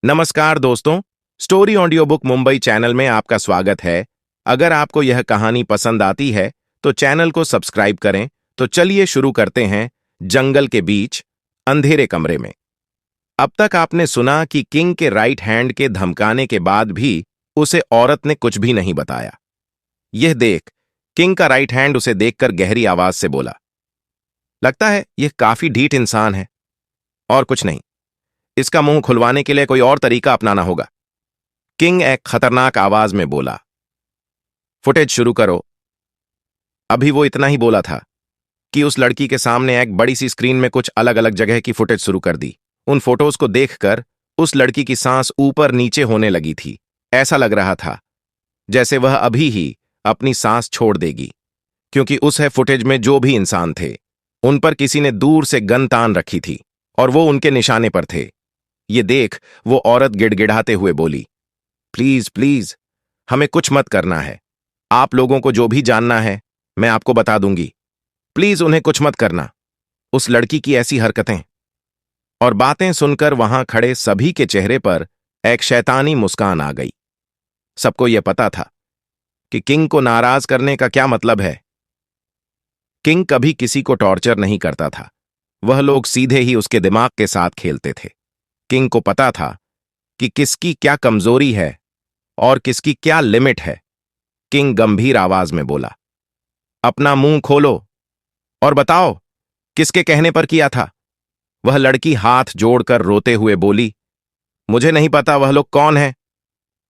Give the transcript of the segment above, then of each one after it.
नमस्कार दोस्तों, story audio book Mumbai channel में आपका स्वागत है। अगर आपको यह कहानी पसंद आती है तो चैनल को सब्सक्राइब करें। तो चलिए शुरू करते हैं। जंगल के बीच अंधेरे कमरे में। अब तक आपने सुना कि किंग के राइट हैंड के धमकाने के बाद भी उसे औरत ने कुछ भी नहीं बताया। यह देख किंग का राइट हैंड उसे देखकर गहरी आवाज से बोला, लगता है यह काफी ढीठ इंसान है। और कुछ नहीं, इसका मुंह खुलवाने के लिए कोई और तरीका अपनाना होगा। किंग एक खतरनाक आवाज में बोला, फुटेज शुरू करो। अभी वो इतना ही बोला था कि उस लड़की के सामने एक बड़ी सी स्क्रीन में कुछ अलग अलग जगह की फुटेज शुरू कर दी। उन फोटोज को देखकर उस लड़की की सांस ऊपर नीचे होने लगी थी। ऐसा लग रहा था जैसे वह अभी ही अपनी सांस छोड़ देगी, क्योंकि उस है फुटेज में जो भी इंसान थे उन पर किसी ने दूर से गन तान रखी थी और वो उनके निशाने पर थे। ये देख वो औरत गिड़गिड़ाते हुए बोली, प्लीज प्लीज, हमें कुछ मत करना है। आप लोगों को जो भी जानना है मैं आपको बता दूंगी। प्लीज उन्हें कुछ मत करना। उस लड़की की ऐसी हरकतें और बातें सुनकर वहां खड़े सभी के चेहरे पर एक शैतानी मुस्कान आ गई। सबको यह पता था कि किंग को नाराज करने का क्या मतलब है। किंग कभी किसी को टॉर्चर नहीं करता था। वह लोग सीधे ही उसके दिमाग के साथ खेलते थे। किंग को पता था कि किसकी क्या कमजोरी है और किसकी क्या लिमिट है। किंग गंभीर आवाज में बोला, अपना मुंह खोलो और बताओ किसके कहने पर किया था। वह लड़की हाथ जोड़कर रोते हुए बोली, मुझे नहीं पता वह लोग कौन हैं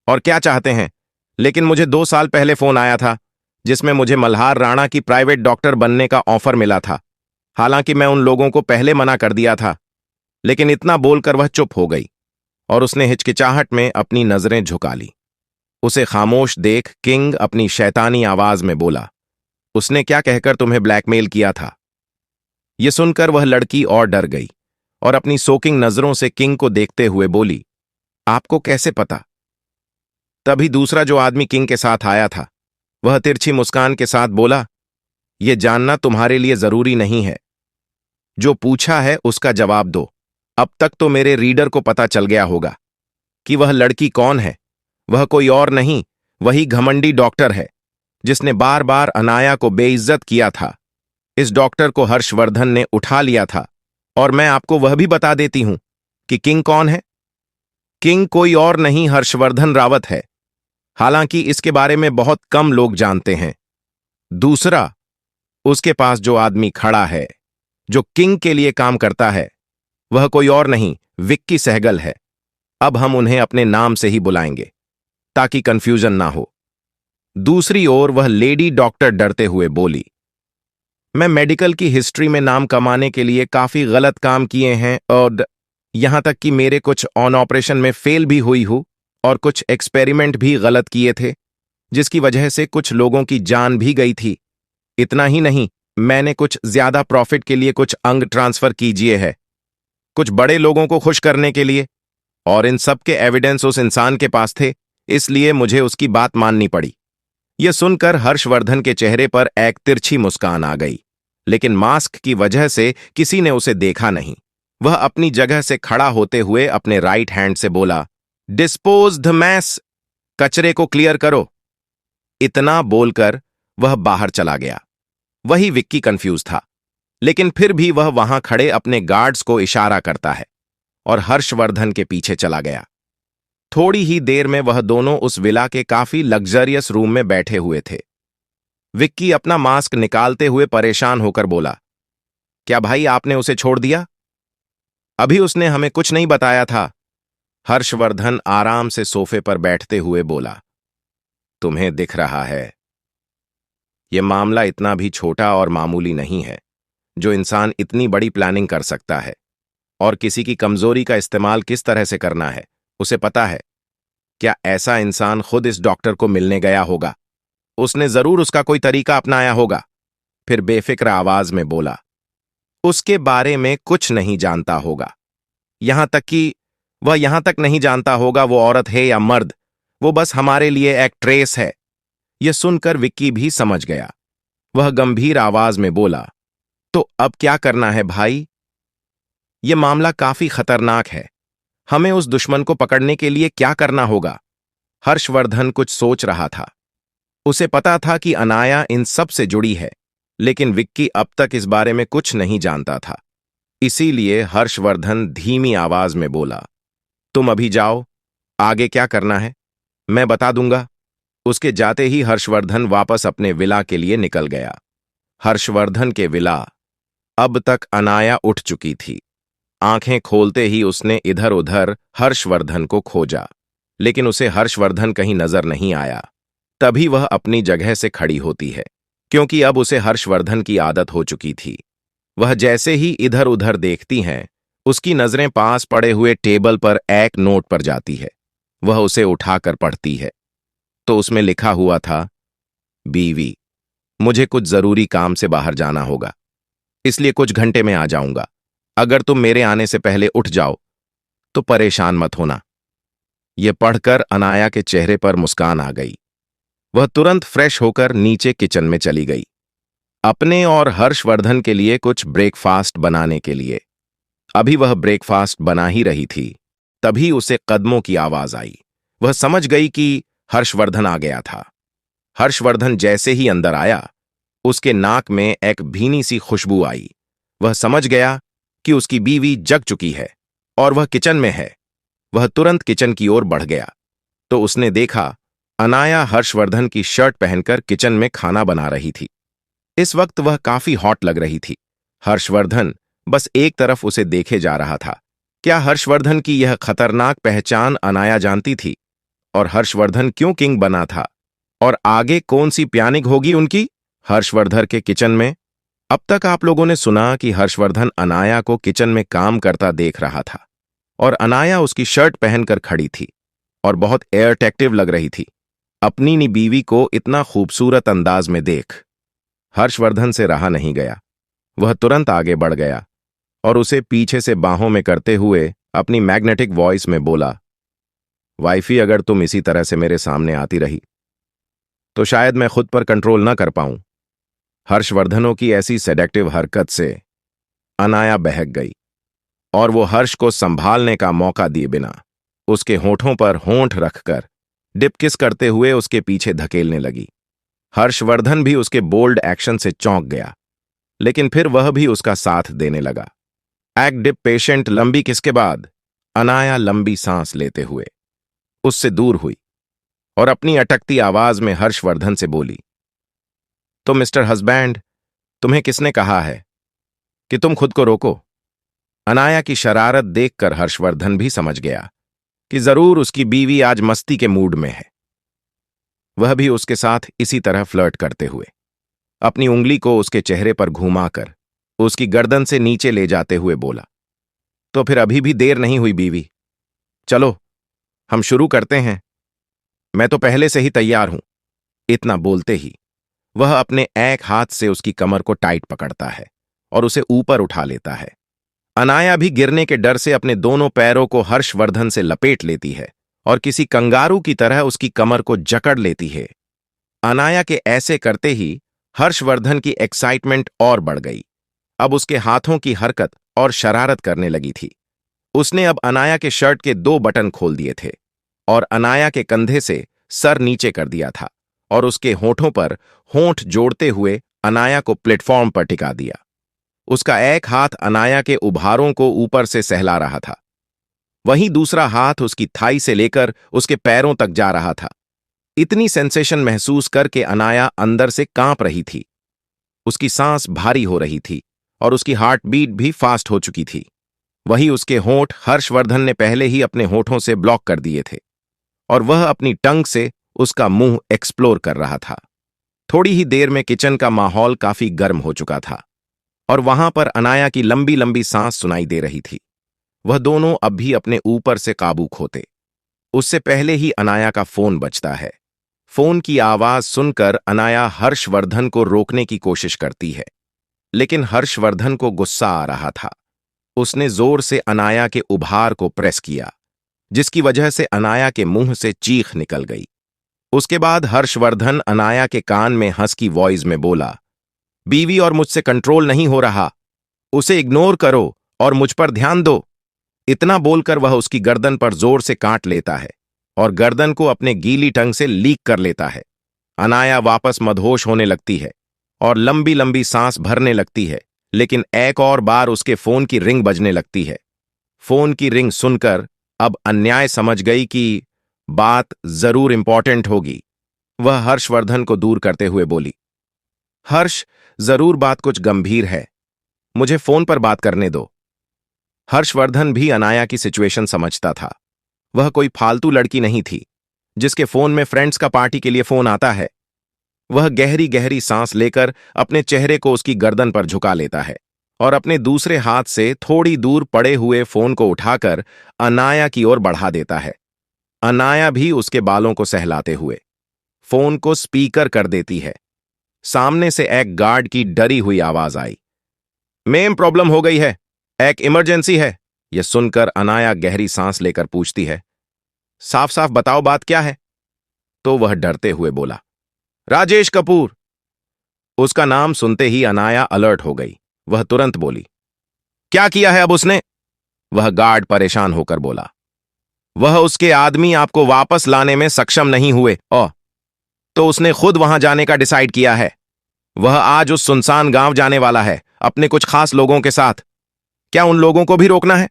और क्या चाहते हैं, लेकिन मुझे 2 साल पहले फोन आया था जिसमें मुझे मल्हार राणा की प्राइवेट डॉक्टर बनने का ऑफर मिला था। हालांकि मैं उन लोगों को पहले मना कर दिया था, लेकिन इतना बोलकर वह चुप हो गई और उसने हिचकिचाहट में अपनी नजरें झुका ली। उसे खामोश देख किंग अपनी शैतानी आवाज में बोला, उसने क्या कहकर तुम्हें ब्लैकमेल किया था। यह सुनकर वह लड़की और डर गई और अपनी सोकिंग नजरों से किंग को देखते हुए बोली, आपको कैसे पता। तभी दूसरा जो आदमी किंग के साथ आया था वह तिरछी मुस्कान के साथ बोला, यह जानना तुम्हारे लिए जरूरी नहीं है। जो पूछा है उसका जवाब दो। अब तक तो मेरे रीडर को पता चल गया होगा कि वह लड़की कौन है। वह कोई और नहीं, वही घमंडी डॉक्टर है जिसने बार बार अनाया को बेइज्जत किया था। इस डॉक्टर को हर्षवर्धन ने उठा लिया था। और मैं आपको वह भी बता देती हूं कि किंग कौन है। किंग कोई और नहीं, हर्षवर्धन रावत है। हालांकि इसके बारे में बहुत कम लोग जानते हैं। दूसरा, उसके पास जो आदमी खड़ा है जो किंग के लिए काम करता है वह कोई और नहीं, विक्की सहगल है। अब हम उन्हें अपने नाम से ही बुलाएंगे ताकि कंफ्यूजन ना हो। दूसरी ओर वह लेडी डॉक्टर डरते हुए बोली, मैं मेडिकल की हिस्ट्री में नाम कमाने के लिए काफी गलत काम किए हैं और यहां तक कि मेरे कुछ ऑन ऑपरेशन में फेल भी हुई हूं और कुछ एक्सपेरिमेंट भी गलत किए थे जिसकी वजह से कुछ लोगों की जान भी गई थी। इतना ही नहीं, मैंने कुछ ज्यादा प्रॉफिट के लिए कुछ अंग ट्रांसफर कीजिए है, कुछ बड़े लोगों को खुश करने के लिए, और इन सब के एविडेंस उस इंसान के पास थे, इसलिए मुझे उसकी बात माननी पड़ी। यह सुनकर हर्षवर्धन के चेहरे पर एक तिरछी मुस्कान आ गई, लेकिन मास्क की वजह से किसी ने उसे देखा नहीं। वह अपनी जगह से खड़ा होते हुए अपने राइट हैंड से बोला, डिस्पोज द मैस, कचरे को क्लियर करो। इतना बोलकर वह बाहर चला गया। वही विक्की कंफ्यूज था, लेकिन फिर भी वह वहां खड़े अपने गार्ड्स को इशारा करता है और हर्षवर्धन के पीछे चला गया। थोड़ी ही देर में वह दोनों उस विला के काफी लग्जरियस रूम में बैठे हुए थे। विक्की अपना मास्क निकालते हुए परेशान होकर बोला, क्या भाई आपने उसे छोड़ दिया? अभी उसने हमें कुछ नहीं बताया था। हर्षवर्धन आराम से सोफे पर बैठते हुए बोला, तुम्हें दिख रहा है यह मामला इतना भी छोटा और मामूली नहीं है जो इंसान इतनी बड़ी प्लानिंग कर सकता है, और किसी की कमजोरी का इस्तेमाल किस तरह से करना है उसे पता है। क्या ऐसा इंसान खुद इस डॉक्टर को मिलने गया होगा? उसने जरूर उसका कोई तरीका अपनाया होगा। फिर बेफिक्र आवाज में बोला, उसके बारे में कुछ नहीं जानता होगा। यहां तक कि वह यहां तक नहीं जानता होगा वो औरत है या मर्द। वो बस हमारे लिए एक ट्रेस है। यह सुनकर विक्की भी समझ गया। वह गंभीर आवाज में बोला, तो अब क्या करना है भाई? यह मामला काफी खतरनाक है। हमें उस दुश्मन को पकड़ने के लिए क्या करना होगा? हर्षवर्धन कुछ सोच रहा था। उसे पता था कि अनाया इन सब से जुड़ी है, लेकिन विक्की अब तक इस बारे में कुछ नहीं जानता था। इसीलिए हर्षवर्धन धीमी आवाज में बोला, तुम अभी जाओ, आगे क्या करना है मैं बता दूंगा। उसके जाते ही हर्षवर्धन वापस अपने विला के लिए निकल गया। हर्षवर्धन के विला। अब तक अनाया उठ चुकी थी। आंखें खोलते ही उसने इधर उधर हर्षवर्धन को खोजा, लेकिन उसे हर्षवर्धन कहीं नजर नहीं आया। तभी वह अपनी जगह से खड़ी होती है, क्योंकि अब उसे हर्षवर्धन की आदत हो चुकी थी। वह जैसे ही इधर उधर देखती हैं, उसकी नजरें पास पड़े हुए टेबल पर एक नोट पर जाती है। वह उसे उठाकर पढ़ती है, तो उसमें लिखा हुआ था, बीवी, मुझे कुछ जरूरी काम से बाहर जाना होगा, इसलिए कुछ घंटे में आ जाऊंगा। अगर तुम मेरे आने से पहले उठ जाओ तो परेशान मत होना। यह पढ़कर अनाया के चेहरे पर मुस्कान आ गई। वह तुरंत फ्रेश होकर नीचे किचन में चली गई, अपने और हर्षवर्धन के लिए कुछ ब्रेकफास्ट बनाने के लिए। अभी वह ब्रेकफास्ट बना ही रही थी, तभी उसे कदमों की आवाज आई। वह समझ गई कि हर्षवर्धन आ गया था। हर्षवर्धन जैसे ही अंदर आया, उसके नाक में एक भीनी सी खुशबू आई। वह समझ गया कि उसकी बीवी जग चुकी है और वह किचन में है। वह तुरंत किचन की ओर बढ़ गया, तो उसने देखा अनाया हर्षवर्धन की शर्ट पहनकर किचन में खाना बना रही थी। इस वक्त वह काफी हॉट लग रही थी। हर्षवर्धन बस एक तरफ उसे देखे जा रहा था। क्या हर्षवर्धन की यह खतरनाक पहचान अनाया जानती थी? और हर्षवर्धन क्यों किंग बना था? और आगे कौन सी प्लानिंग होगी उनकी हर्षवर्धन के किचन में? अब तक आप लोगों ने सुना कि हर्षवर्धन अनाया को किचन में काम करता देख रहा था, और अनाया उसकी शर्ट पहनकर खड़ी थी और बहुत एयरटेक्टिव लग रही थी। अपनी नी बीवी को इतना खूबसूरत अंदाज में देख हर्षवर्धन से रहा नहीं गया। वह तुरंत आगे बढ़ गया और उसे पीछे से बाहों में करते हुए अपनी मैग्नेटिक वॉइस में बोला, वाइफी, अगर तुम इसी तरह से मेरे सामने आती रही तो शायद मैं खुद पर कंट्रोल न कर पाऊं। हर्षवर्धनों की ऐसी सेडेक्टिव हरकत से अनाया बहक गई और वो हर्ष को संभालने का मौका दिए बिना उसके होठों पर होंठ रखकर डिप किस करते हुए उसके पीछे धकेलने लगी। हर्षवर्धन भी उसके बोल्ड एक्शन से चौंक गया, लेकिन फिर वह भी उसका साथ देने लगा। एक डिप पेशेंट लंबी किस के बाद अनाया लंबी सांस लेते हुए उससे दूर हुई और अपनी अटकती आवाज में हर्षवर्धन से बोली, तो मिस्टर हस्बैंड, तुम्हें किसने कहा है कि तुम खुद को रोको? अनाया की शरारत देखकर हर्षवर्धन भी समझ गया कि जरूर उसकी बीवी आज मस्ती के मूड में है। वह भी उसके साथ इसी तरह फ्लर्ट करते हुए अपनी उंगली को उसके चेहरे पर घुमाकर उसकी गर्दन से नीचे ले जाते हुए बोला, तो फिर अभी भी देर नहीं हुई बीवी, चलो हम शुरू करते हैं। मैं तो पहले से ही तैयार हूं। इतना बोलते ही वह अपने एक हाथ से उसकी कमर को टाइट पकड़ता है और उसे ऊपर उठा लेता है। अनाया भी गिरने के डर से अपने दोनों पैरों को हर्षवर्धन से लपेट लेती है और किसी कंगारू की तरह उसकी कमर को जकड़ लेती है। अनाया के ऐसे करते ही हर्षवर्धन की एक्साइटमेंट और बढ़ गई। अब उसके हाथों की हरकत और शरारत करने लगी थी। उसने अब अनाया के शर्ट के 2 बटन खोल दिए थे और अनाया के कंधे से सर नीचे कर दिया था और उसके होठों पर होंठ जोड़ते हुए अनाया को प्लेटफॉर्म पर टिका दिया। उसका एक हाथ अनाया के उभारों को ऊपर से सहला रहा था, वहीं दूसरा हाथ उसकी थाई से लेकर उसके पैरों तक जा रहा था। इतनी सेंसेशन महसूस करके अनाया अंदर से कांप रही थी। उसकी सांस भारी हो रही थी और उसकी हार्ट बीट भी फास्ट हो चुकी थी। वहीं उसके होंठ हर्षवर्धन ने पहले ही अपने होठों से ब्लॉक कर दिए थे और वह अपनी टंग से उसका मुंह एक्सप्लोर कर रहा था। थोड़ी ही देर में किचन का माहौल काफी गर्म हो चुका था और वहां पर अनाया की लंबी लंबी सांस सुनाई दे रही थी। वह दोनों अब भी अपने ऊपर से काबू खोते। उससे पहले ही अनाया का फोन बजता है। फोन की आवाज सुनकर अनाया हर्षवर्धन को रोकने की कोशिश करती है, लेकिन हर्षवर्धन को गुस्सा आ रहा था। उसने जोर से अनाया के उभार को प्रेस किया, जिसकी वजह से अनाया के मुंह से चीख निकल गई। उसके बाद हर्षवर्धन अनाया के कान में हंसकी वॉइस में बोला, बीवी और मुझसे कंट्रोल नहीं हो रहा, उसे इग्नोर करो और मुझ पर ध्यान दो। इतना बोलकर वह उसकी गर्दन पर जोर से काट लेता है और गर्दन को अपने गीली टंग से लीक कर लेता है। अनाया वापस मदहोश होने लगती है और लंबी लंबी सांस भरने लगती है, लेकिन एक और बार उसके फोन की रिंग बजने लगती है। फोन की रिंग सुनकर अब अन्याय समझ गई कि बात जरूर इंपॉर्टेंट होगी। वह हर्षवर्धन को दूर करते हुए बोली, हर्ष, जरूर बात कुछ गंभीर है, मुझे फोन पर बात करने दो। हर्षवर्धन भी अनाया की सिचुएशन समझता था। वह कोई फालतू लड़की नहीं थी जिसके फोन में फ्रेंड्स का पार्टी के लिए फोन आता है। वह गहरी गहरी सांस लेकर अपने चेहरे को उसकी गर्दन पर झुका लेता है और अपने दूसरे हाथ से थोड़ी दूर पड़े हुए फोन को उठाकर अनाया की ओर बढ़ा देता है। अनाया भी उसके बालों को सहलाते हुए फोन को स्पीकर कर देती है। सामने से एक गार्ड की डरी हुई आवाज आई, मेम, प्रॉब्लम हो गई है, एक इमरजेंसी है। यह सुनकर अनाया गहरी सांस लेकर पूछती है, साफ साफ बताओ बात क्या है? तो वह डरते हुए बोला, राजेश कपूर। उसका नाम सुनते ही अनाया अलर्ट हो गई। वह तुरंत बोली, क्या किया है अब उसने? वह गार्ड परेशान होकर बोला, वह उसके आदमी आपको वापस लाने में सक्षम नहीं हुए तो उसने खुद वहां जाने का डिसाइड किया है। वह आज उस सुनसान गांव जाने वाला है अपने कुछ खास लोगों के साथ। क्या उन लोगों को भी रोकना है?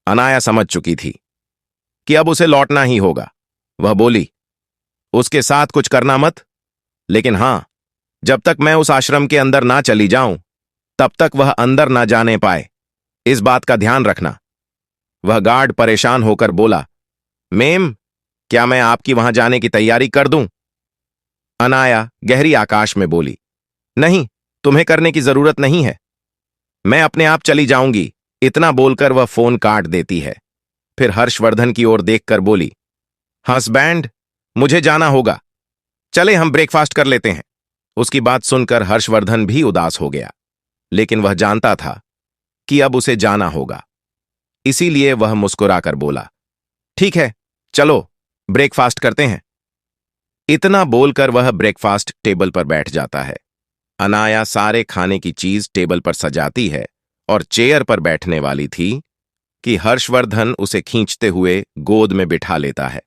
अनाया समझ चुकी थी कि अब उसे लौटना ही होगा। वह बोली, उसके साथ कुछ करना मत, लेकिन हां, जब तक मैं उस आश्रम के अंदर ना चली जाऊं तब तक वह अंदर ना जाने पाए, इस बात का ध्यान रखना। वह गार्ड परेशान होकर बोला, मेम, क्या मैं आपकी वहां जाने की तैयारी कर दूं? अनाया गहरी आकाश में बोली, नहीं, तुम्हें करने की जरूरत नहीं है, मैं अपने आप चली जाऊंगी। इतना बोलकर वह फोन काट देती है। फिर हर्षवर्धन की ओर देखकर बोली, हस्बैंड, मुझे जाना होगा, चले हम ब्रेकफास्ट कर लेते हैं। उसकी बात सुनकर हर्षवर्धन भी उदास हो गया, लेकिन वह जानता था कि अब उसे जाना होगा, इसीलिए वह मुस्कुराकर बोला, ठीक है, चलो ब्रेकफास्ट करते हैं। इतना बोलकर वह ब्रेकफास्ट टेबल पर बैठ जाता है। अनाया सारे खाने की चीज टेबल पर सजाती है और चेयर पर बैठने वाली थी कि हर्षवर्धन उसे खींचते हुए गोद में बिठा लेता है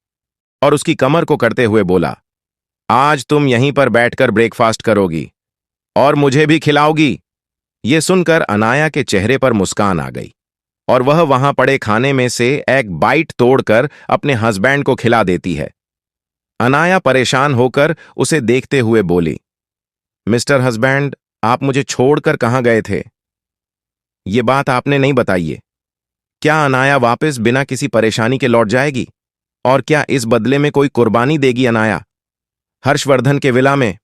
और उसकी कमर को करते हुए बोला, आज तुम यहीं पर बैठकर ब्रेकफास्ट करोगी और मुझे भी खिलाओगी। यह सुनकर अनाया के चेहरे पर मुस्कान आ गई और वह वहां पड़े खाने में से एक बाइट तोड़कर अपने हस्बैंड को खिला देती है। अनाया परेशान होकर उसे देखते हुए बोली, मिस्टर हस्बैंड, आप मुझे छोड़कर कहां गए थे? ये बात आपने नहीं बताई है। क्या अनाया वापस बिना किसी परेशानी के लौट जाएगी? और क्या इस बदले में कोई कुर्बानी देगी अनाया हर्षवर्धन के विला में?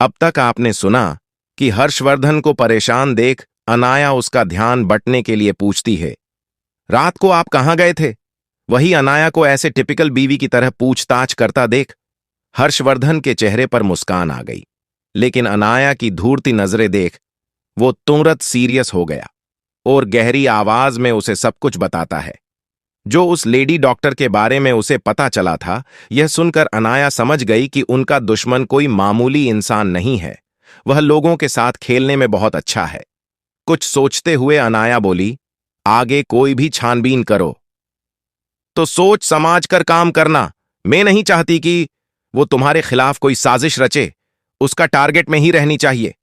अब तक आपने सुना कि हर्षवर्धन को परेशान देख अनाया उसका ध्यान बंटने के लिए पूछती है, रात को आप कहां गए थे? वही अनाया को ऐसे टिपिकल बीवी की तरह पूछताछ करता देख हर्षवर्धन के चेहरे पर मुस्कान आ गई, लेकिन अनाया की धूर्ती नजरें देख वो तुरंत सीरियस हो गया और गहरी आवाज में उसे सब कुछ बताता है जो उस लेडी डॉक्टर के बारे में उसे पता चला था। यह सुनकर अनाया समझ गई कि उनका दुश्मन कोई मामूली इंसान नहीं है, वह लोगों के साथ खेलने में बहुत अच्छा है। कुछ सोचते हुए अनाया बोली, आगे कोई भी छानबीन करो तो सोच समझ कर काम करना। मैं नहीं चाहती कि वो तुम्हारे खिलाफ कोई साजिश रचे, उसका टारगेट में ही रहनी चाहिए।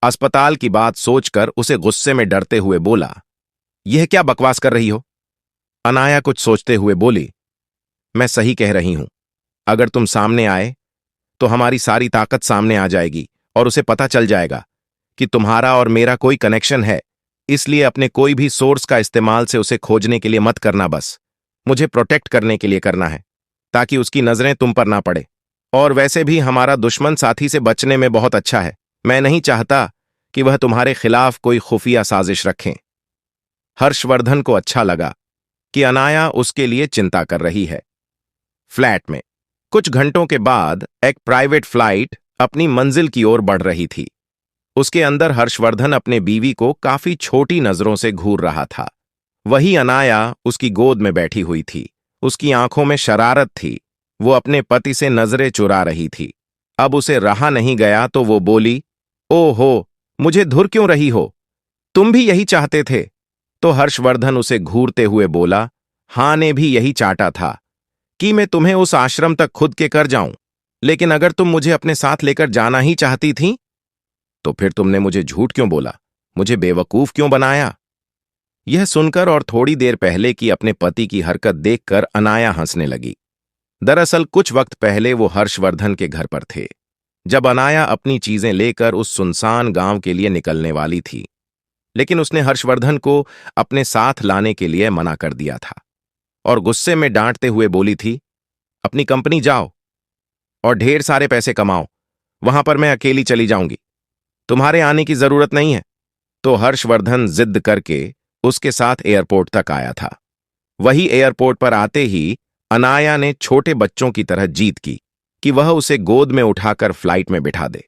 अस्पताल की बात सोचकर उसे गुस्से में डरते हुए बोला, यह क्या बकवास कर रही हो? अनाया कुछ सोचते हुए बोली, मैं सही कह रही हूं, अगर तुम सामने आए तो हमारी सारी ताकत सामने आ जाएगी और उसे पता चल जाएगा कि तुम्हारा और मेरा कोई कनेक्शन है। इसलिए अपने कोई भी सोर्स का इस्तेमाल से उसे खोजने के लिए मत करना, बस मुझे प्रोटेक्ट करने के लिए करना है ताकि उसकी नजरें तुम पर ना पड़े। और वैसे भी हमारा दुश्मन साथी से बचने में बहुत अच्छा है, मैं नहीं चाहता कि वह तुम्हारे खिलाफ कोई खुफिया साजिश रखें। हर्षवर्धन को अच्छा लगा कि अनाया उसके लिए चिंता कर रही है। फ्लैट में कुछ घंटों के बाद एक प्राइवेट फ्लाइट अपनी मंजिल की ओर बढ़ रही थी। उसके अंदर हर्षवर्धन अपने बीवी को काफी छोटी नजरों से घूर रहा था। वही अनाया उसकी गोद में बैठी हुई थी। उसकी आंखों में शरारत थी, वो अपने पति से नजरें चुरा रही थी। अब उसे रहा नहीं गया तो वो बोली, ओहो, मुझे धुर क्यों रही हो? तुम भी यही चाहते थे। तो हर्षवर्धन उसे घूरते हुए बोला, हाँ ने भी यही चाहता था कि मैं तुम्हें उस आश्रम तक खुद के कर जाऊं, लेकिन अगर तुम मुझे अपने साथ लेकर जाना ही चाहती थी तो फिर तुमने मुझे झूठ क्यों बोला, मुझे बेवकूफ क्यों बनाया। यह सुनकर और थोड़ी देर पहले की अपने पति की हरकत देखकर अनाया हंसने लगी। दरअसल कुछ वक्त पहले वो हर्षवर्धन के घर पर थे, जब अनाया अपनी चीजें लेकर उस सुनसान गांव के लिए निकलने वाली थी, लेकिन उसने हर्षवर्धन को अपने साथ लाने के लिए मना कर दिया था और गुस्से में डांटते हुए बोली थी, अपनी कंपनी जाओ और ढेर सारे पैसे कमाओ, वहां पर मैं अकेली चली जाऊंगी, तुम्हारे आने की जरूरत नहीं है। तो हर्षवर्धन जिद करके उसके साथ एयरपोर्ट तक आया था। वही एयरपोर्ट पर आते ही अनाया ने छोटे बच्चों की तरह जीत की कि वह उसे गोद में उठाकर फ्लाइट में बिठा दे।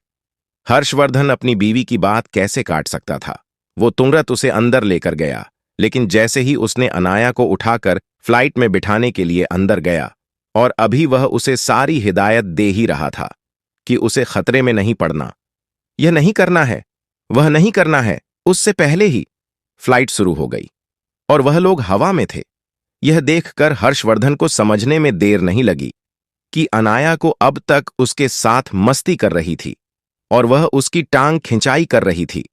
हर्षवर्धन अपनी बीवी की बात कैसे काट सकता था। वो तुरंत उसे अंदर लेकर गया, लेकिन जैसे ही उसने अनाया को उठाकर फ्लाइट में बिठाने के लिए अंदर गया और अभी वह उसे सारी हिदायत दे ही रहा था कि उसे खतरे में नहीं पड़ना, यह नहीं करना है, वह नहीं करना है, उससे पहले ही फ्लाइट शुरू हो गई और वह लोग हवा में थे। यह देखकर हर्षवर्धन को समझने में देर नहीं लगी कि अनाया को अब तक उसके साथ मस्ती कर रही थी और वह उसकी टांग खिंचाई कर रही थी।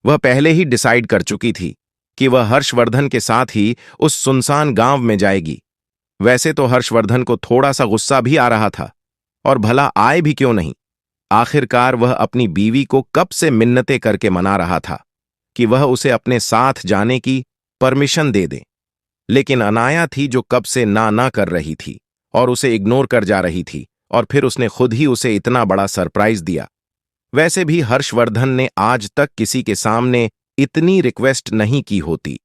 वह पहले ही डिसाइड कर चुकी थी कि वह हर्षवर्धन के साथ ही उस सुनसान गांव में जाएगी। वैसे तो हर्षवर्धन को थोड़ा सा गुस्सा भी आ रहा था, और भला आए भी क्यों नहीं। आखिरकार वह अपनी बीवी को कब से मिन्नतें करके मना रहा था कि वह उसे अपने साथ जाने की परमिशन दे दे, लेकिन अनाया थी जो कब से ना ना कर रही थी और उसे इग्नोर कर जा रही थी, और फिर उसने खुद ही उसे इतना बड़ा सरप्राइज दिया। वैसे भी हर्षवर्धन ने आज तक किसी के सामने इतनी रिक्वेस्ट नहीं की होती।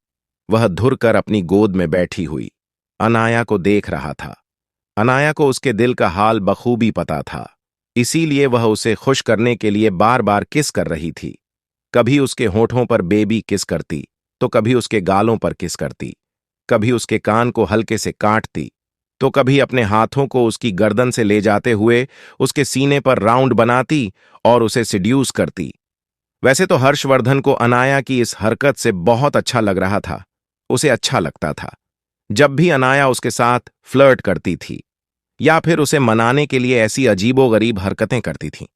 वह धुर कर अपनी गोद में बैठी हुई अनाया को देख रहा था। अनाया को उसके दिल का हाल बखूबी पता था, इसीलिए वह उसे खुश करने के लिए बार बार किस कर रही थी। कभी उसके होठों पर बेबी किस करती, तो कभी उसके गालों पर किस करती, कभी उसके कान को हल्के से काटती, तो कभी अपने हाथों को उसकी गर्दन से ले जाते हुए उसके सीने पर राउंड बनाती और उसे सिड्यूस करती। वैसे तो हर्षवर्धन को अनाया की इस हरकत से बहुत अच्छा लग रहा था। उसे अच्छा लगता था जब भी अनाया उसके साथ फ्लर्ट करती थी या फिर उसे मनाने के लिए ऐसी अजीबोगरीब हरकतें करती थीं।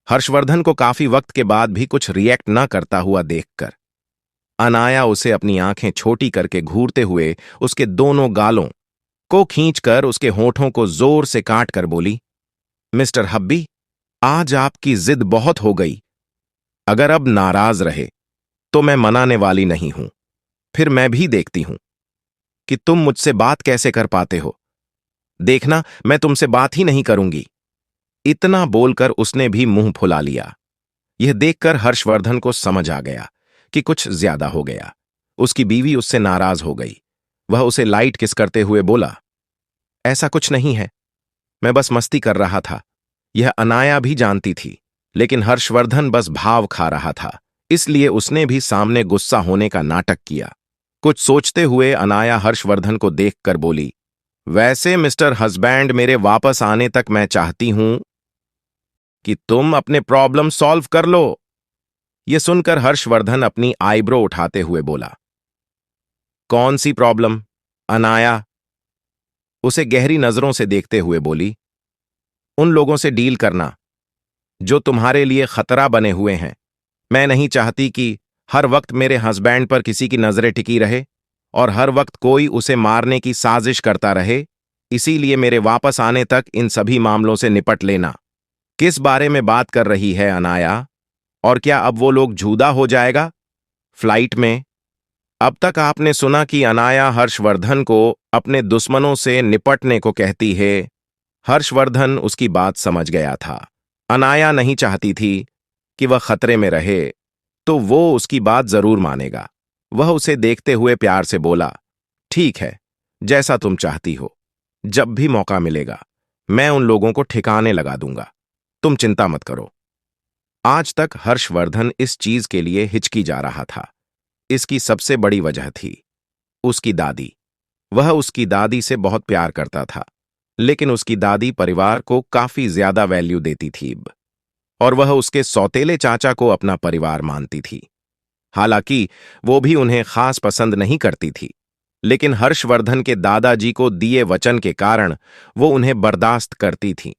हर्षवर्धन को काफी वक्त के बाद भी कुछ रिएक्ट न करता हुआ देखकर अनाया उसे अपनी आंखें छोटी करके घूरते हुए उसके दोनों गालों को खींचकर उसके होठों को जोर से काट कर बोली, मिस्टर हब्बी, आज आपकी जिद बहुत हो गई। अगर अब नाराज रहे तो मैं मनाने वाली नहीं हूं। फिर मैं भी देखती हूं कि तुम मुझसे बात कैसे कर पाते हो। देखना, मैं तुमसे बात ही नहीं करूंगी। इतना बोलकर उसने भी मुंह फुला लिया। यह देखकर हर्षवर्धन को समझ आ गया कि कुछ ज्यादा हो गया। उसकी बीवी उससे नाराज हो गई। वह उसे लाइट किस करते हुए बोला, ऐसा कुछ नहीं है, मैं बस मस्ती कर रहा था। यह अनाया भी जानती थी, लेकिन हर्षवर्धन बस भाव खा रहा था, इसलिए उसने भी सामने गुस्सा होने का नाटक किया। कुछ सोचते हुए अनाया हर्षवर्धन को देखकर बोली, वैसे मिस्टर हस्बैंड, मेरे वापस आने तक मैं चाहती हूं कि तुम अपने प्रॉब्लम सॉल्व कर लो। यह सुनकर हर्षवर्धन अपनी आईब्रो उठाते हुए बोला, कौन सी प्रॉब्लम? अनाया उसे गहरी नजरों से देखते हुए बोली, उन लोगों से डील करना जो तुम्हारे लिए खतरा बने हुए हैं। मैं नहीं चाहती कि हर वक्त मेरे हस्बैंड पर किसी की नजरें टिकी रहे और हर वक्त कोई उसे मारने की साजिश करता रहे, इसीलिए मेरे वापस आने तक इन सभी मामलों से निपट लेना। किस बारे में बात कर रही है अनाया? और क्या अब वो लोग जुदा हो जाएगा फ्लाइट में? अब तक आपने सुना कि अनाया हर्षवर्धन को अपने दुश्मनों से निपटने को कहती है। हर्षवर्धन उसकी बात समझ गया था। अनाया नहीं चाहती थी कि वह खतरे में रहे, तो वो उसकी बात जरूर मानेगा। वह उसे देखते हुए प्यार से बोला, ठीक है, जैसा तुम चाहती हो। जब भी मौका मिलेगा मैं उन लोगों को ठिकाने लगा दूंगा, तुम चिंता मत करो। आज तक हर्षवर्धन इस चीज के लिए हिचकी जा रहा था। इसकी सबसे बड़ी वजह थी उसकी दादी। वह उसकी दादी से बहुत प्यार करता था, लेकिन उसकी दादी परिवार को काफी ज्यादा वैल्यू देती थी और वह उसके सौतेले चाचा को अपना परिवार मानती थी। हालांकि वो भी उन्हें खास पसंद नहीं करती थी, लेकिन हर्षवर्धन के दादाजी को दिए वचन के कारण वो उन्हें बर्दाश्त करती थी।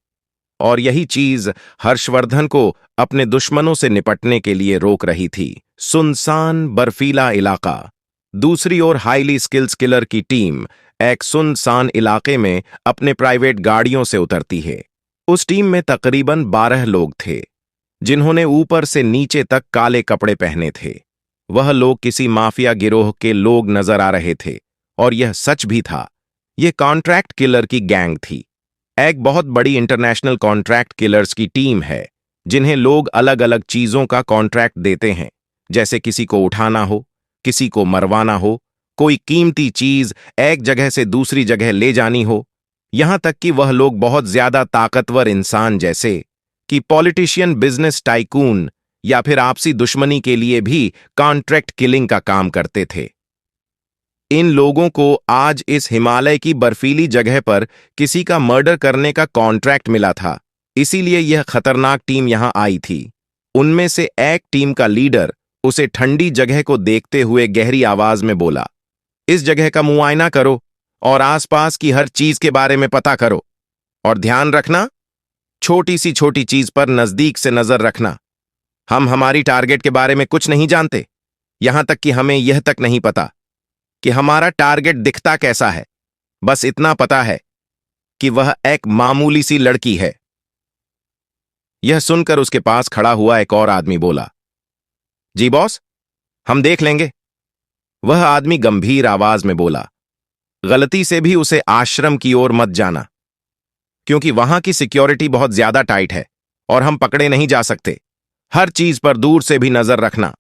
और यही चीज हर्षवर्धन को अपने दुश्मनों से निपटने के लिए रोक रही थी। सुनसान बर्फीला इलाका। दूसरी ओर हाईली स्किल्स किलर की टीम एक सुनसान इलाके में अपने प्राइवेट गाड़ियों से उतरती है। उस टीम में तकरीबन 12 लोग थे, जिन्होंने ऊपर से नीचे तक काले कपड़े पहने थे। वह लोग किसी माफिया गिरोह के लोग नजर आ रहे थे, और यह सच भी था। यह कॉन्ट्रैक्ट किलर की गैंग थी। एक बहुत बड़ी इंटरनेशनल कॉन्ट्रैक्ट किलर्स की टीम है, जिन्हें लोग अलग अलग चीजों का कॉन्ट्रैक्ट देते हैं, जैसे किसी को उठाना हो, किसी को मरवाना हो, कोई कीमती चीज एक जगह से दूसरी जगह ले जानी हो। यहां तक कि वह लोग बहुत ज्यादा ताकतवर इंसान जैसे कि पॉलिटिशियन, बिजनेस टाइकून या फिर आपसी दुश्मनी के लिए भी कॉन्ट्रैक्ट किलिंग का काम करते थे। इन लोगों को आज इस हिमालय की बर्फीली जगह पर किसी का मर्डर करने का कॉन्ट्रैक्ट मिला था, इसीलिए यह खतरनाक टीम यहां आई थी। उनमें से एक टीम का लीडर उसे ठंडी जगह को देखते हुए गहरी आवाज में बोला, इस जगह का मुआयना करो और आसपास की हर चीज के बारे में पता करो, और ध्यान रखना, छोटी सी छोटी चीज पर नजदीक से नजर रखना। हम हमारी टारगेट के बारे में कुछ नहीं जानते, यहां तक कि हमें यह तक नहीं पता कि हमारा टारगेट दिखता कैसा है। बस इतना पता है कि वह एक मामूली सी लड़की है। यह सुनकर उसके पास खड़ा हुआ एक और आदमी बोला, जी बॉस, हम देख लेंगे। वह आदमी गंभीर आवाज में बोला, गलती से भी उसे आश्रम की ओर मत जाना, क्योंकि वहां की सिक्योरिटी बहुत ज्यादा टाइट है और हम पकड़े नहीं जा सकते। हर चीज पर दूर से भी नजर रखना।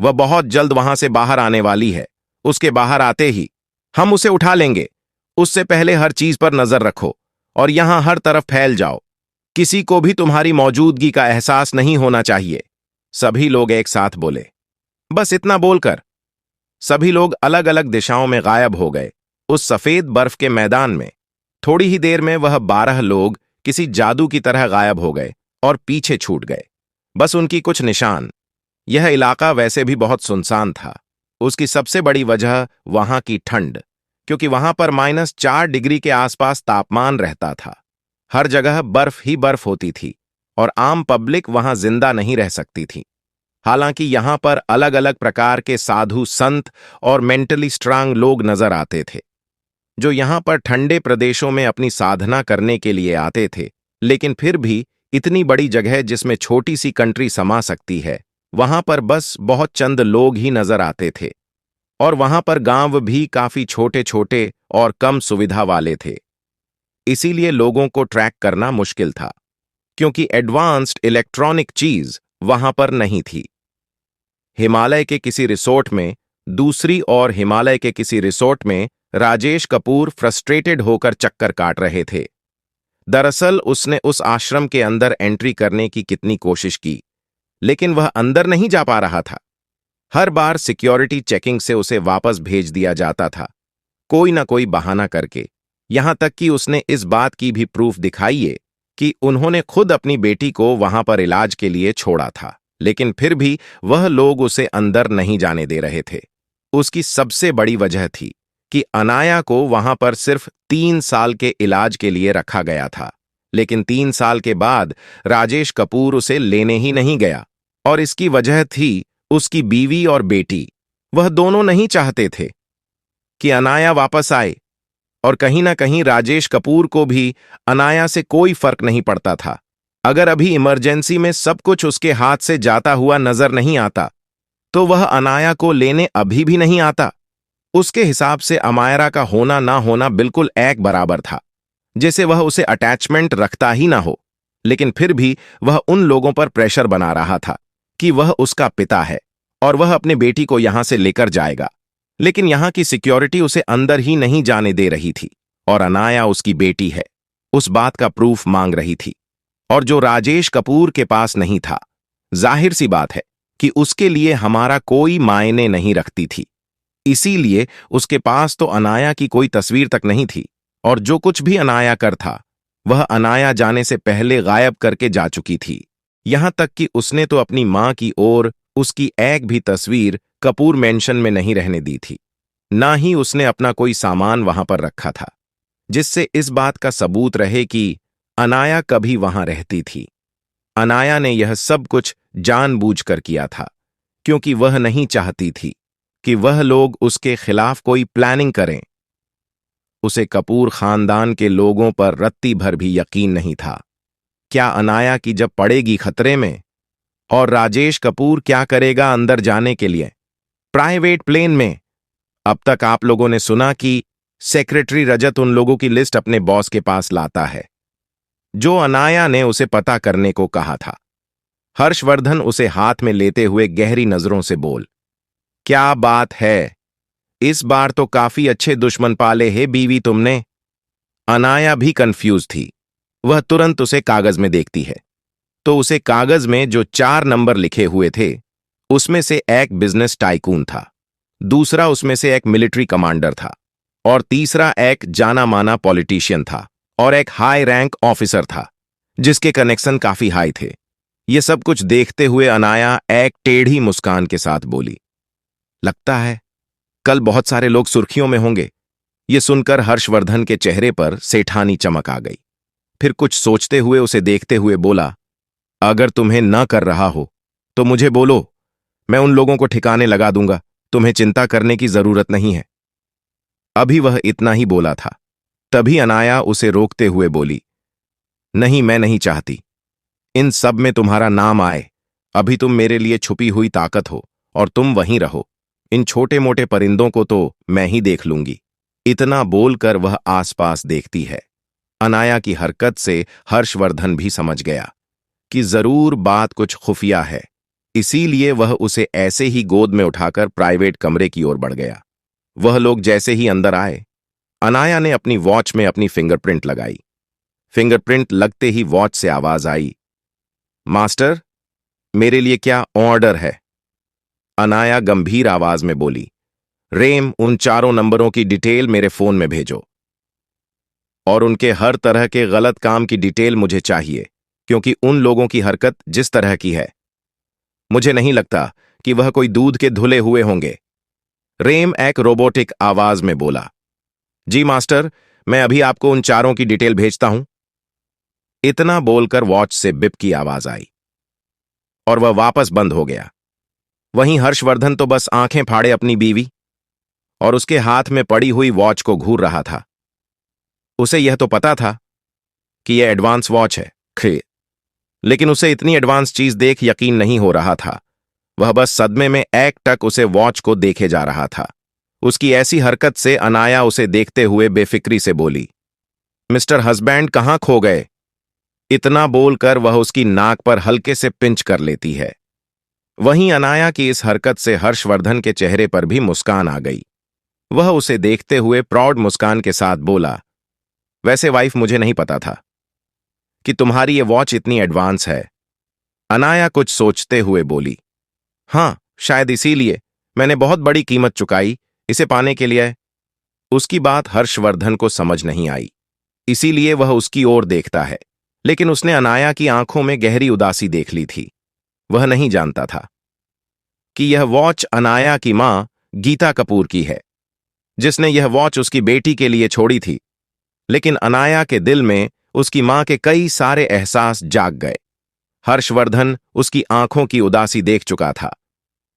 वह बहुत जल्द वहां से बाहर आने वाली है। उसके बाहर आते ही हम उसे उठा लेंगे। उससे पहले हर चीज पर नजर रखो और यहां हर तरफ फैल जाओ। किसी को भी तुम्हारी मौजूदगी का एहसास नहीं होना चाहिए। सभी लोग एक साथ बोले। बस इतना बोलकर सभी लोग अलग अलग दिशाओं में गायब हो गए उस सफेद बर्फ के मैदान में। थोड़ी ही देर में वह 12 लोग किसी जादू की तरह गायब हो गए और पीछे छूट गए, बस उनकी कुछ निशान। यह इलाका वैसे भी बहुत सुनसान था। उसकी सबसे बड़ी वजह वहां की ठंड, क्योंकि वहां पर -4 डिग्री के आसपास तापमान रहता था। हर जगह बर्फ ही बर्फ होती थी और आम पब्लिक वहां जिंदा नहीं रह सकती थी। हालांकि यहां पर अलग अलग प्रकार के साधु संत और मेंटली स्ट्रांग लोग नजर आते थे, जो यहां पर ठंडे प्रदेशों में अपनी साधना करने के लिए आते थे। लेकिन फिर भी इतनी बड़ी जगह जिसमें छोटी सी कंट्री समा सकती है, वहां पर बस बहुत चंद लोग ही नजर आते थे। और वहां पर गांव भी काफी छोटे छोटे और कम सुविधा वाले थे। इसीलिए लोगों को ट्रैक करना मुश्किल था, क्योंकि एडवांस्ड इलेक्ट्रॉनिक चीज वहां पर नहीं थी। हिमालय के किसी रिसोर्ट में दूसरी और हिमालय के किसी रिसोर्ट में राजेश कपूर फ्रस्ट्रेटेड होकर चक्कर काट रहे थे। दरअसल उसने उस आश्रम के अंदर एंट्री करने की कितनी कोशिश की, लेकिन वह अंदर नहीं जा पा रहा था। हर बार सिक्योरिटी चेकिंग से उसे वापस भेज दिया जाता था, कोई ना कोई बहाना करके। यहां तक कि उसने इस बात की भी प्रूफ दिखाई है कि उन्होंने खुद अपनी बेटी को वहां पर इलाज के लिए छोड़ा था, लेकिन फिर भी वह लोग उसे अंदर नहीं जाने दे रहे थे। उसकी सबसे बड़ी वजह थी कि अनाया को वहां पर सिर्फ 3 साल के इलाज के लिए रखा गया था, लेकिन 3 साल के बाद राजेश कपूर उसे लेने ही नहीं गया। और इसकी वजह थी उसकी बीवी और बेटी। वह दोनों नहीं चाहते थे कि अनाया वापस आए, और कहीं ना कहीं राजेश कपूर को भी अनाया से कोई फर्क नहीं पड़ता था। अगर अभी इमरजेंसी में सब कुछ उसके हाथ से जाता हुआ नजर नहीं आता, तो वह अनाया को लेने अभी भी नहीं आता। उसके हिसाब से अमायरा का होना ना होना बिल्कुल एक बराबर था, जैसे वह उसे अटैचमेंट रखता ही ना हो। लेकिन फिर भी वह उन लोगों पर प्रेशर बना रहा था कि वह उसका पिता है और वह अपने बेटी को यहां से लेकर जाएगा। लेकिन यहां की सिक्योरिटी उसे अंदर ही नहीं जाने दे रही थी, और अनाया उसकी बेटी है, उस बात का प्रूफ मांग रही थी, और जो राजेश कपूर के पास नहीं था। जाहिर सी बात है कि उसके लिए हमारा कोई मायने नहीं रखती थी। इसीलिए उसके पास तो अनाया की कोई तस्वीर तक नहीं थी, और जो कुछ भी अनाया कर था वह अनाया जाने से पहले गायब करके जा चुकी थी। यहां तक कि उसने तो अपनी मां की ओर उसकी एक भी तस्वीर कपूर मेंशन में नहीं रहने दी थी, ना ही उसने अपना कोई सामान वहां पर रखा था, जिससे इस बात का सबूत रहे कि अनाया कभी वहां रहती थी। अनाया ने यह सब कुछ जानबूझकर किया था, क्योंकि वह नहीं चाहती थी कि वह लोग उसके खिलाफ कोई प्लानिंग करें। उसे कपूर खानदान के लोगों पर रत्ती भर भी यकीन नहीं था। क्या अनाया की जब पड़ेगी खतरे में? और राजेश कपूर क्या करेगा अंदर जाने के लिए प्राइवेट प्लेन में? अब तक आप लोगों ने सुना कि सेक्रेटरी रजत उन लोगों की लिस्ट अपने बॉस के पास लाता है, जो अनाया ने उसे पता करने को कहा था। हर्षवर्धन उसे हाथ में लेते हुए गहरी नजरों से बोल, क्या बात है, इस बार तो काफी अच्छे दुश्मन पाले हैं बीवी तुमने। अनाया भी कंफ्यूज थी। वह तुरंत उसे कागज में देखती है तो उसे कागज में जो 4 नंबर लिखे हुए थे, उसमें से एक बिजनेस टाइकून था, दूसरा उसमें से एक मिलिट्री कमांडर था, और तीसरा एक जाना माना पॉलिटिशियन था, और एक हाई रैंक ऑफिसर था जिसके कनेक्शन काफी हाई थे। ये सब कुछ देखते हुए अनाया एक टेढ़ी मुस्कान के साथ बोली, लगता है कल बहुत सारे लोग सुर्खियों में होंगे। ये सुनकर हर्षवर्धन के चेहरे पर सेठानी चमक आ गई। फिर कुछ सोचते हुए उसे देखते हुए बोला, अगर तुम्हें न कर रहा हो तो मुझे बोलो, मैं उन लोगों को ठिकाने लगा दूंगा, तुम्हें चिंता करने की जरूरत नहीं है। अभी वह इतना ही बोला था, तभी अनाया उसे रोकते हुए बोली, नहीं, मैं नहीं चाहती इन सब में तुम्हारा नाम आए। अभी तुम मेरे लिए छुपी हुई ताकत हो और तुम वहीं रहो। इन छोटे मोटे परिंदों को तो मैं ही देख लूंगी। इतना बोलकर वह आसपास देखती है। अनाया की हरकत से हर्षवर्धन भी समझ गया कि जरूर बात कुछ खुफिया है, इसीलिए वह उसे ऐसे ही गोद में उठाकर प्राइवेट कमरे की ओर बढ़ गया। वह लोग जैसे ही अंदर आए, अनाया ने अपनी वॉच में अपनी फिंगरप्रिंट लगाई। फिंगरप्रिंट लगते ही वॉच से आवाज आई, मास्टर, मेरे लिए क्या ऑर्डर है? अनाया गंभीर आवाज में बोली, रेम, उन 4 नंबरों की डिटेल मेरे फोन में भेजो, और उनके हर तरह के गलत काम की डिटेल मुझे चाहिए, क्योंकि उन लोगों की हरकत जिस तरह की है, मुझे नहीं लगता कि वह कोई दूध के धुले हुए होंगे। रेम एक रोबोटिक आवाज में बोला, जी मास्टर, मैं अभी आपको उन 4 की डिटेल भेजता हूं। इतना बोलकर वॉच से बिप की आवाज आई और वह वापस बंद हो गया। वहीं हर्षवर्धन तो बस आंखें फाड़े अपनी बीवी और उसके हाथ में पड़ी हुई वॉच को घूर रहा था। उसे यह तो पता था कि यह एडवांस वॉच है, लेकिन उसे इतनी एडवांस चीज देख यकीन नहीं हो रहा था। वह बस सदमे में एकटक उसे वॉच को देखे जा रहा था। उसकी ऐसी हरकत से अनाया उसे देखते हुए बेफिक्री से बोली, मिस्टर हस्बैंड कहां खो गए? इतना बोलकर वह उसकी नाक पर हल्के से पिंच कर लेती है। वहीं अनाया की इस हरकत से हर्षवर्धन के चेहरे पर भी मुस्कान आ गई। वह उसे देखते हुए प्राउड मुस्कान के साथ बोला, वैसे वाइफ, मुझे नहीं पता था कि तुम्हारी ये वॉच इतनी एडवांस है। अनाया कुछ सोचते हुए बोली, हां, शायद इसीलिए मैंने बहुत बड़ी कीमत चुकाई इसे पाने के लिए। उसकी बात हर्षवर्धन को समझ नहीं आई, इसीलिए वह उसकी ओर देखता है, लेकिन उसने अनाया की आंखों में गहरी उदासी देख ली थी। वह नहीं जानता था कि यह वॉच अनाया की मां गीता कपूर की है, जिसने यह वॉच उसकी बेटी के लिए छोड़ी थी। लेकिन अनाया के दिल में उसकी मां के कई सारे एहसास जाग गए। हर्षवर्धन उसकी आंखों की उदासी देख चुका था।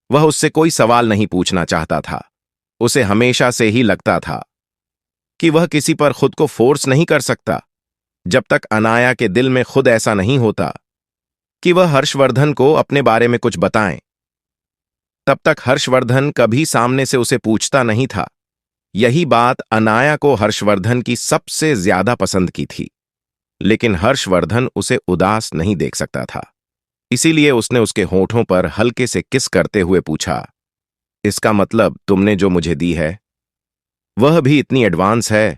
वह उससे कोई सवाल नहीं पूछना चाहता था। उसे हमेशा से ही लगता था कि वह किसी पर खुद को फोर्स नहीं कर सकता, जब तक अनाया के दिल में खुद ऐसा नहीं होता कि वह हर्षवर्धन को अपने बारे में कुछ बताएं। तब तक हर्षवर्धन कभी सामने से उसे पूछता नहीं था। यही बात अनाया को हर्षवर्धन की सबसे ज्यादा पसंद की थी, लेकिन हर्षवर्धन उसे उदास नहीं देख सकता था। इसीलिए उसने उसके होठों पर हल्के से किस करते हुए पूछा, इसका मतलब तुमने जो मुझे दी है वह भी इतनी एडवांस है?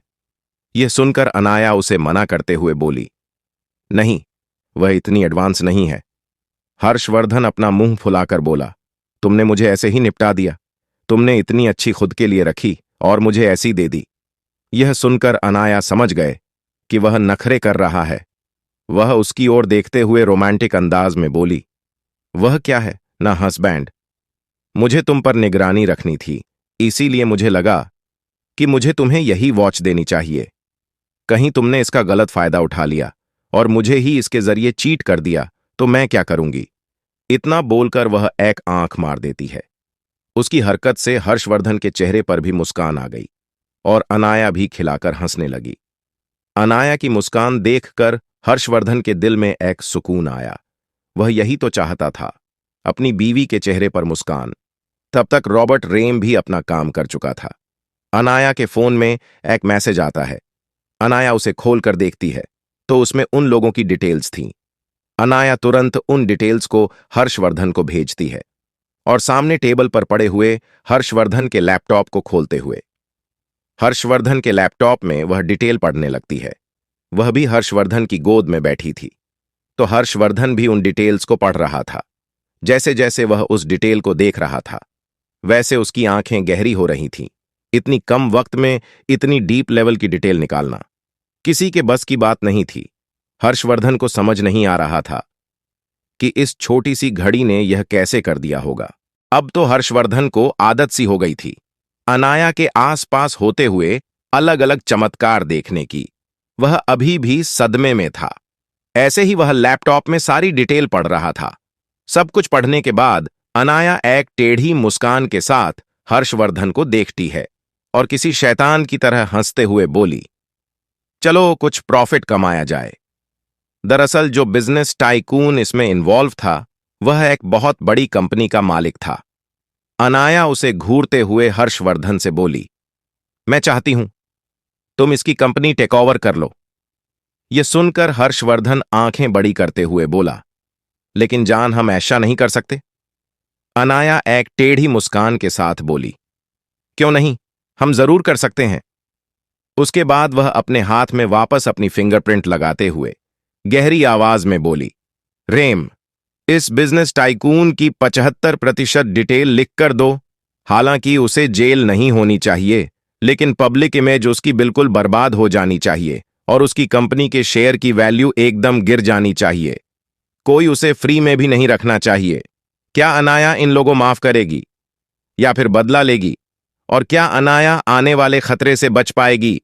यह सुनकर अनाया उसे मना करते हुए बोली, नहीं, वह इतनी एडवांस नहीं है। हर्षवर्धन अपना मुंह फुलाकर बोला, तुमने मुझे ऐसे ही निपटा दिया। तुमने इतनी अच्छी खुद के लिए रखी और मुझे ऐसी दे दी। यह सुनकर अनाया समझ गए कि वह नखरे कर रहा है। वह उसकी ओर देखते हुए रोमांटिक अंदाज में बोली, वह क्या है ना हस्बैंड, मुझे तुम पर निगरानी रखनी थी, इसीलिए मुझे लगा कि मुझे तुम्हें यही वॉच देनी चाहिए। कहीं तुमने इसका गलत फायदा उठा लिया और मुझे ही इसके जरिए चीट कर दिया तो मैं क्या करूंगी। इतना बोलकर वह एक आंख मार देती है। उसकी हरकत से हर्षवर्धन के चेहरे पर भी मुस्कान आ गई और अनाया भी खिलाकर हंसने लगी। अनाया की मुस्कान देखकर हर्षवर्धन के दिल में एक सुकून आया। वह यही तो चाहता था, अपनी बीवी के चेहरे पर मुस्कान। तब तक रॉबर्ट रेम भी अपना काम कर चुका था। अनाया के फोन में एक मैसेज आता है। अनाया उसे खोलकर देखती है तो उसमें उन लोगों की डिटेल्स थीं। अनाया तुरंत उन डिटेल्स को हर्षवर्धन को भेजती है और सामने टेबल पर पड़े हुए हर्षवर्धन के लैपटॉप को खोलते हुए हर्षवर्धन के लैपटॉप में वह डिटेल पढ़ने लगती है। वह भी हर्षवर्धन की गोद में बैठी थी, तो हर्षवर्धन भी उन डिटेल्स को पढ़ रहा था। जैसे जैसे वह उस डिटेल को देख रहा था वैसे उसकी आंखें गहरी हो रही थीं। इतनी कम वक्त में इतनी डीप लेवल की डिटेल निकालना किसी के बस की बात नहीं थी। हर्षवर्धन को समझ नहीं आ रहा था कि इस छोटी सी घड़ी ने यह कैसे कर दिया होगा। अब तो हर्षवर्धन को आदत सी हो गई थी अनाया के आसपास होते हुए अलग अलग चमत्कार देखने की। वह अभी भी सदमे में था। ऐसे ही वह लैपटॉप में सारी डिटेल पढ़ रहा था। सब कुछ पढ़ने के बाद अनाया एक टेढ़ी मुस्कान के साथ हर्षवर्धन को देखती है और किसी शैतान की तरह हंसते हुए बोली, चलो कुछ प्रॉफिट कमाया जाए। दरअसल जो बिजनेस टाइकून इसमें इन्वॉल्व था वह एक बहुत बड़ी कंपनी का मालिक था। अनाया उसे घूरते हुए हर्षवर्धन से बोली, मैं चाहती हूं तुम इसकी कंपनी टेक ओवर कर लो। यह सुनकर हर्षवर्धन आंखें बड़ी करते हुए बोला, लेकिन जान हम ऐसा नहीं कर सकते। अनाया एक टेढ़ी मुस्कान के साथ बोली, क्यों नहीं, हम जरूर कर सकते हैं। उसके बाद वह अपने हाथ में वापस अपनी फिंगरप्रिंट लगाते हुए गहरी आवाज में बोली, रेम, इस बिजनेस टाइकून की 75% डिटेल लिख कर दो। हालांकि उसे जेल नहीं होनी चाहिए, लेकिन पब्लिक इमेज उसकी बिल्कुल बर्बाद हो जानी चाहिए और उसकी कंपनी के शेयर की वैल्यू एकदम गिर जानी चाहिए। कोई उसे फ्री में भी नहीं रखना चाहिए। क्या अनाया इन लोगों माफ करेगी या फिर बदला लेगी? और क्या अनाया आने वाले खतरे से बच पाएगी?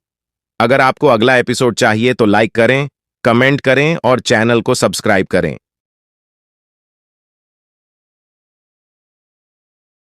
अगर आपको अगला एपिसोड चाहिए तो लाइक करें, कमेंट करें और चैनल को सब्सक्राइब करें।